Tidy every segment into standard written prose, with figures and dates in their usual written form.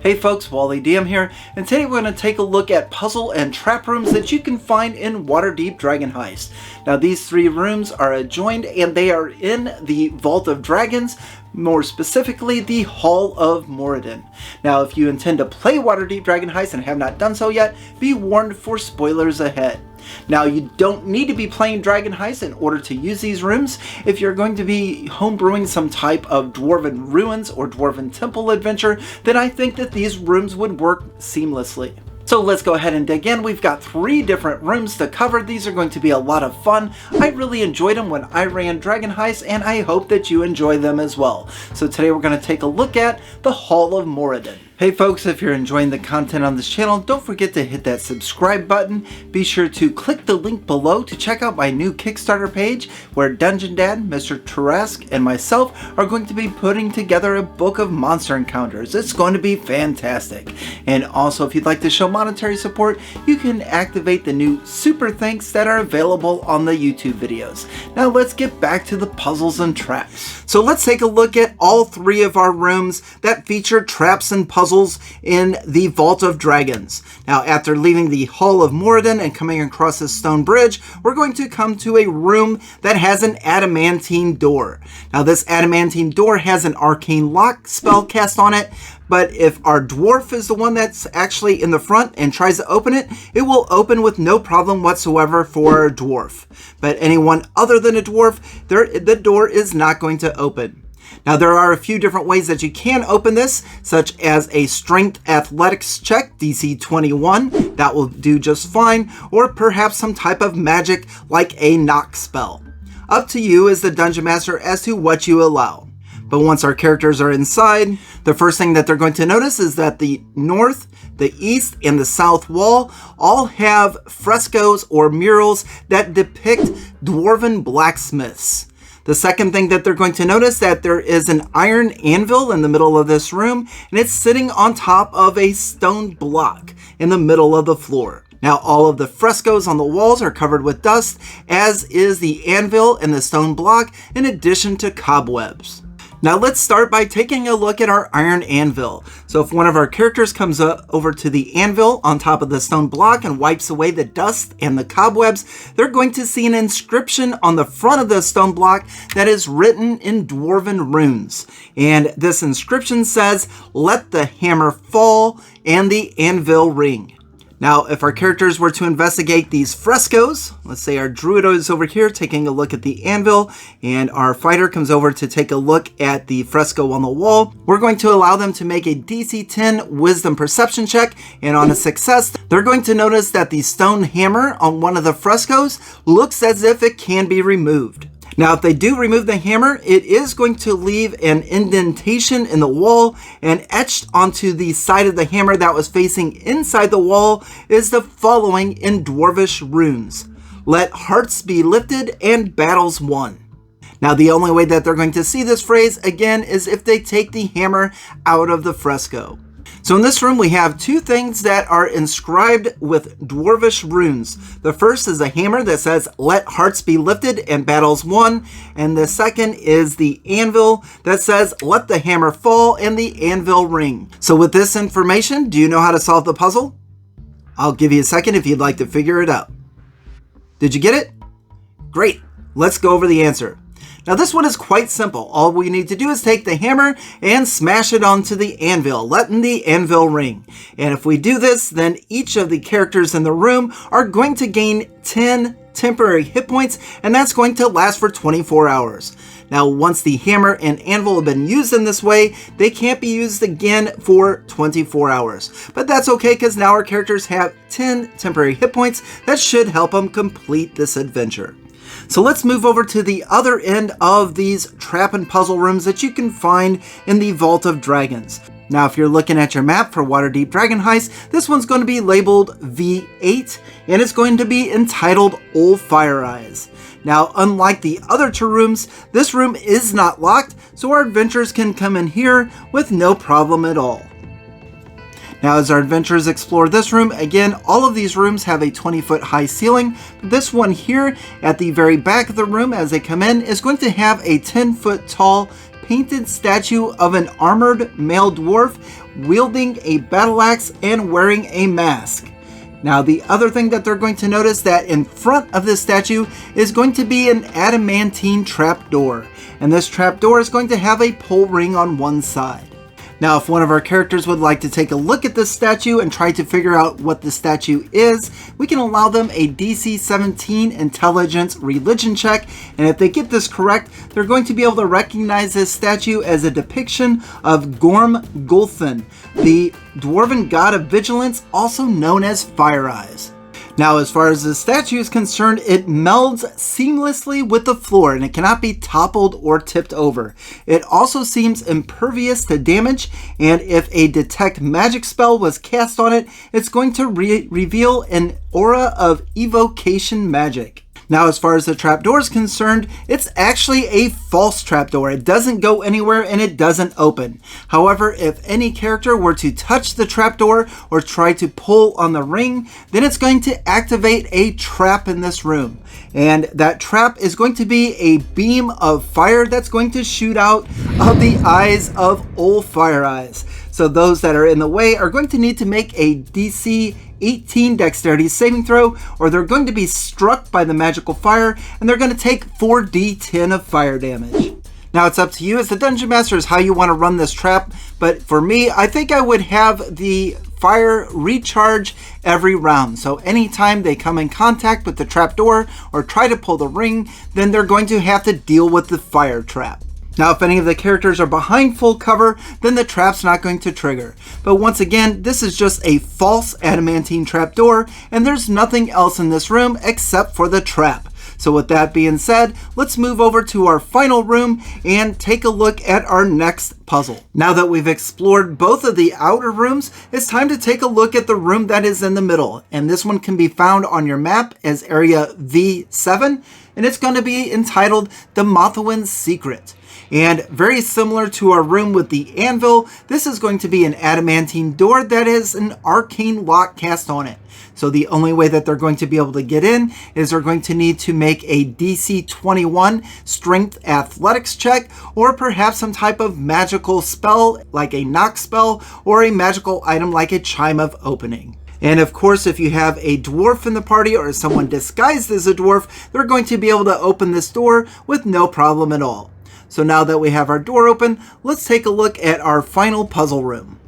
Hey folks, Wally DM here, and today we're going to take a look at puzzle and trap rooms that you can find in Waterdeep Dragon Heist. Now these three rooms are adjoined and they are in the Vault of Dragons, more specifically the Hall of Moradin. Now if you intend to play Waterdeep Dragon Heist and have not done so yet, be warned for spoilers ahead. Now you don't need to be playing Dragon Heist in order to use these rooms. If you're going to be homebrewing some type of Dwarven ruins or Dwarven temple adventure, then I think that these rooms would work seamlessly. So let's go ahead and dig in. We've got three different rooms to cover. These are going to be a lot of fun. I really enjoyed them when I ran Dragon Heist, and I hope that you enjoy them as well. So today we're going to take a look at the Hall of Moradin. Hey folks, if you're enjoying the content on this channel, don't forget to hit that subscribe button. Be sure to click the link below to check out my new Kickstarter page where Dungeon Dad, Mr. Tarask, and myself are going to be putting together a book of monster encounters. It's going to be fantastic. And also, if you'd like to show monetary support, you can activate the new super thanks that are available on the YouTube videos. Now let's get back to the puzzles and traps. So let's take a look at all three of our rooms that feature traps and puzzles in the Vault of Dragons. Now, after leaving the Hall of Moradin and coming across this stone bridge, we're going to come to a room that has an adamantine door. Now, this adamantine door has an arcane lock spell cast on it, but if our dwarf is the one that's actually in the front and tries to open it, it will open with no problem whatsoever for a dwarf. But anyone other than a dwarf, the door is not going to open. Now there are a few different ways that you can open this, such as a strength athletics check, DC 21, that will do just fine, or perhaps some type of magic like a knock spell. Up to you as the Dungeon Master as to what you allow. But once our characters are inside, the first thing that they're going to notice is that the north, the east, and the south wall all have frescoes or murals that depict Dwarven blacksmiths. The second thing that they're going to notice that there is an iron anvil in the middle of this room, and it's sitting on top of a stone block in the middle of the floor. Now all of the frescoes on the walls are covered with dust, as is the anvil and the stone block, in addition to cobwebs. Now let's start by taking a look at our iron anvil. So if one of our characters comes over to the anvil on top of the stone block and wipes away the dust and the cobwebs, they're going to see an inscription on the front of the stone block that is written in Dwarven runes. And this inscription says, "Let the hammer fall and the anvil ring." Now, if our characters were to investigate these frescoes, let's say our druid is over here taking a look at the anvil, and our fighter comes over to take a look at the fresco on the wall, we're going to allow them to make a DC 10 wisdom perception check, and on a success, they're going to notice that the stone hammer on one of the frescoes looks as if it can be removed. Now, if they do remove the hammer, it is going to leave an indentation in the wall, and etched onto the side of the hammer that was facing inside the wall is the following in Dwarvish runes: "Let hearts be lifted and battles won." Now, the only way that they're going to see this phrase again is if they take the hammer out of the fresco. So in this room we have two things that are inscribed with Dwarvish runes. The first is a hammer that says, "Let hearts be lifted and battles won." And the second is the anvil that says, "Let the hammer fall and the anvil ring." So with this information, do you know how to solve the puzzle? I'll give you a second if you'd like to figure it out. Did you get it? Great. Let's go over the answer. Now this one is quite simple. All we need to do is take the hammer and smash it onto the anvil, letting the anvil ring. And if we do this, then each of the characters in the room are going to gain 10 temporary hit points, and that's going to last for 24 hours. Now once the hammer and anvil have been used in this way, they can't be used again for 24 hours. But that's okay, because now our characters have 10 temporary hit points that should help them complete this adventure. So let's move over to the other end of these trap and puzzle rooms that you can find in the Vault of Dragons. Now, if you're looking at your map for Waterdeep Dragon Heist, this one's going to be labeled V8, and it's going to be entitled Old Fire Eyes. Now, unlike the other two rooms, this room is not locked, so our adventurers can come in here with no problem at all. Now as our adventurers explore this room, again, all of these rooms have a 20-foot high ceiling. This one here at the very back of the room as they come in is going to have a 10-foot tall painted statue of an armored male dwarf wielding a battle axe and wearing a mask. Now the other thing that they're going to notice that in front of this statue is going to be an adamantine trapdoor, and this trapdoor is going to have a pull ring on one side. Now if one of our characters would like to take a look at this statue and try to figure out what the statue is, we can allow them a DC 17 intelligence religion check, and if they get this correct, they're going to be able to recognize this statue as a depiction of Gorm Gulthin, the Dwarven god of vigilance, also known as Fire Eyes. Now, as far as the statue is concerned, it melds seamlessly with the floor and it cannot be toppled or tipped over. It also seems impervious to damage, and if a detect magic spell was cast on it, it's going to reveal an aura of evocation magic. Now, as far as the trapdoor is concerned, it's actually a false trapdoor. It doesn't go anywhere and it doesn't open. However, if any character were to touch the trapdoor or try to pull on the ring, then it's going to activate a trap in this room. And that trap is going to be a beam of fire that's going to shoot out of the eyes of old Fire Eyes. So those that are in the way are going to need to make a DC 18 dexterity saving throw, or they're going to be struck by the magical fire and they're going to take 4d10 of fire damage. Now it's up to you as the Dungeon Master as how you want to run this trap, but for me, I think I would have the fire recharge every round. So anytime they come in contact with the trapdoor or try to pull the ring, then they're going to have to deal with the fire trap. Now, if any of the characters are behind full cover, then the trap's not going to trigger. But once again, this is just a false adamantine trapdoor, and there's nothing else in this room except for the trap. So with that being said, let's move over to our final room and take a look at our next puzzle. Now that we've explored both of the outer rooms, it's time to take a look at the room that is in the middle. And this one can be found on your map as area V7, and it's going to be entitled Dumathoin's Secret. And very similar to our room with the anvil, this is going to be an adamantine door that has an arcane lock cast on it. So the only way that they're going to be able to get in is they're going to need to make a DC 21 strength athletics check, or perhaps some type of magical spell like a knock spell or a magical item like a chime of opening. And of course, if you have a dwarf in the party or someone disguised as a dwarf, they're going to be able to open this door with no problem at all. So now that we have our door open, let's take a look at our final puzzle room.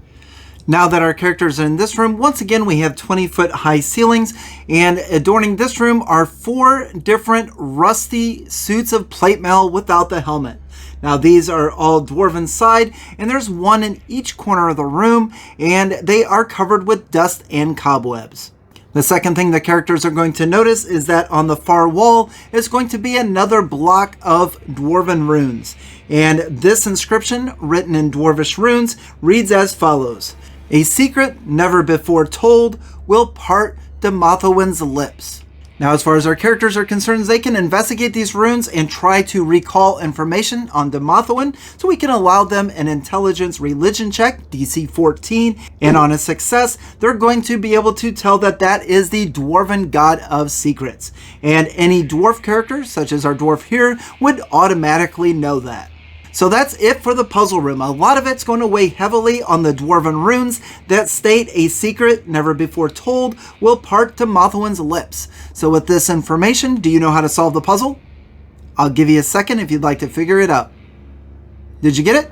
Now that our characters are in this room, once again we have 20-foot high ceilings, and adorning this room are 4 different rusty suits of plate mail without the helmet. Now these are all dwarven side, and there's one in each corner of the room, and they are covered with dust and cobwebs. The second thing the characters are going to notice is that on the far wall is going to be another block of Dwarven runes. And this inscription, written in Dwarvish runes, reads as follows: "A secret never before told will part Dumathoin's lips." Now, as far as our characters are concerned, they can investigate these runes and try to recall information on Dumathoin, so we can allow them an intelligence religion check, DC 14, and on a success, they're going to be able to tell that that is the Dwarven god of secrets. And any dwarf character, such as our dwarf here, would automatically know that. So that's it for the puzzle room. A lot of it's going to weigh heavily on the Dwarven runes that state a secret never before told will part Dumathoin's lips. So with this information, do you know how to solve the puzzle? I'll give you a second if you'd like to figure it out. Did you get it?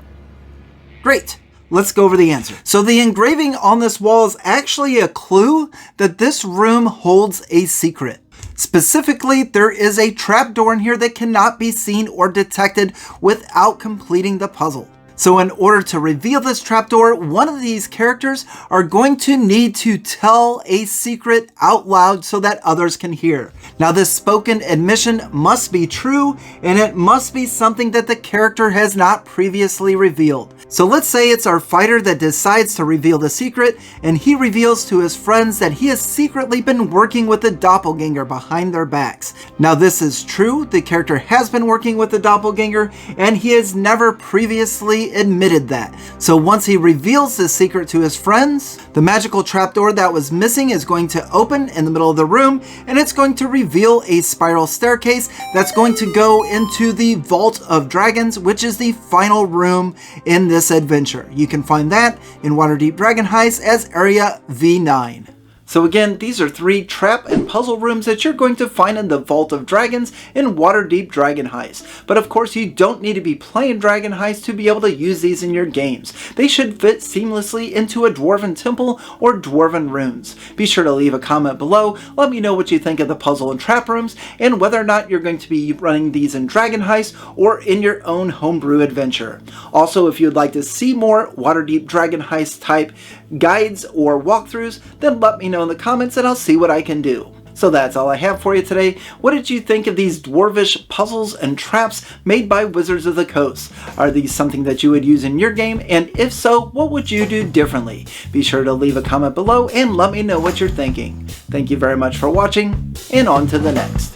Great. Let's go over the answer. So the engraving on this wall is actually a clue that this room holds a secret. Specifically, there is a trapdoor in here that cannot be seen or detected without completing the puzzle. So in order to reveal this trapdoor, one of these characters are going to need to tell a secret out loud so that others can hear. Now this spoken admission must be true, and it must be something that the character has not previously revealed. So let's say it's our fighter that decides to reveal the secret, and he reveals to his friends that he has secretly been working with a doppelganger behind their backs. Now this is true, the character has been working with the doppelganger, and he has never previously admitted that. So once he reveals this secret to his friends, the magical trapdoor that was missing is going to open in the middle of the room, and it's going to reveal a spiral staircase that's going to go into the Vault of Dragons, which is the final room in this adventure. You can find that in Waterdeep Dragon Heist as Area V9. So again, these are 3 trap and puzzle rooms that you're going to find in the Vault of Dragons in Waterdeep Dragon Heist. But of course, you don't need to be playing Dragon Heist to be able to use these in your games. They should fit seamlessly into a Dwarven temple or Dwarven runes. Be sure to leave a comment below, let me know what you think of the puzzle and trap rooms, and whether or not you're going to be running these in Dragon Heist or in your own homebrew adventure. Also, if you'd like to see more Waterdeep Dragon Heist type guides or walkthroughs, then let me know in the comments and I'll see what I can do. So that's all I have for you today. What did you think of these dwarvish puzzles and traps made by Wizards of the Coast? Are these something that you would use in your game? And if so, what would you do differently? Be sure to leave a comment below and let me know what you're thinking. Thank you very much for watching, and on to the next.